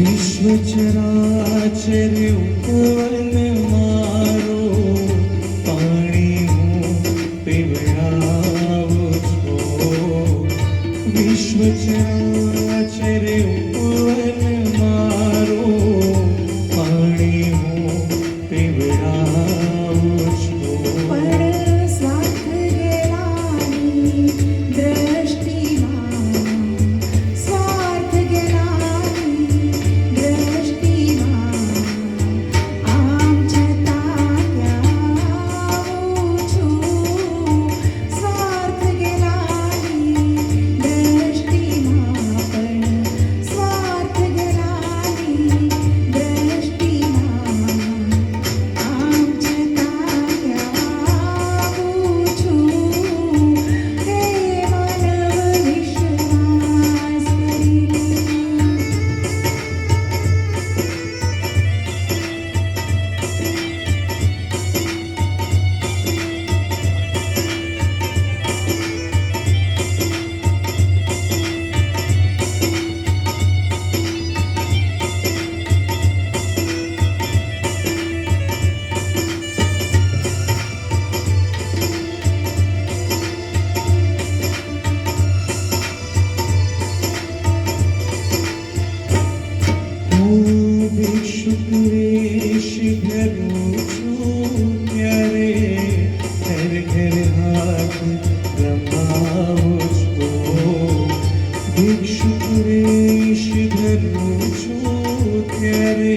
વિશ્વ ચરાચર ઉપવન મારો પાણી હું પીવડાવું છું. વિશ્વ ચરાચર ઉપવન મારો પાણી હું પીવડાવું છું. પણ સ્વાર્થ ગેલાની દ્રષ્ટિમાં સ્વાર્થ ગેલાની દ્રષ્ટિમાં આમ છતાં ક્યાં આવું છું. સ્વાર્થ ગેલાની દ્રષ્ટિમાં પણ સ્વાર્થ ગેલાની દ્રષ્ટિમાં આમ છતાં ક્યાં આવું છું. હે માનવ વિશ્વાસ કરી લે. હું ભિક્ષુકવેશ ધરું છું ત્યારે ઘર ઘર હાથ લંબાવું છું. ભિક્ષુકવેશ ધરું છું ત્યારે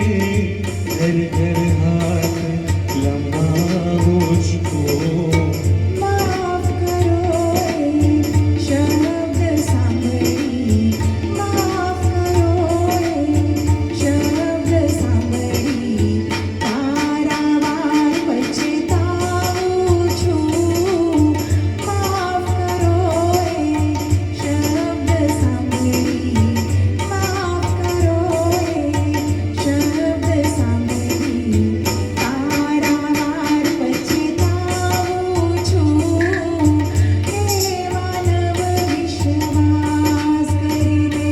ઘર ઘર હાથ લંબાવું છું. માફ કરો એ શબ્દ સાંભળી. માફ કરો એ શબ્દ સાંભળી. વારંવાર પછતાવું છું. માફ કરો એ શબ્દ સાંભળી. માફ કરો એ શબ્દ સાંભળી. વારંવાર પછતાવું છું. હે માનવ વિશ્વાસ કરી લે.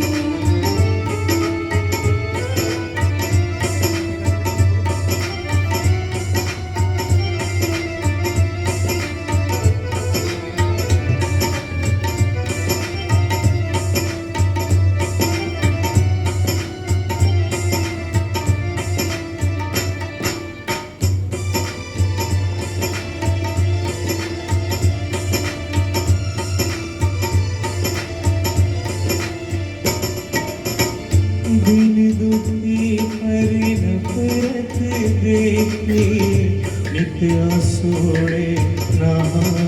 દિન દુખી પર નફરત દેખી નિત્ય આંસુએ નહાવું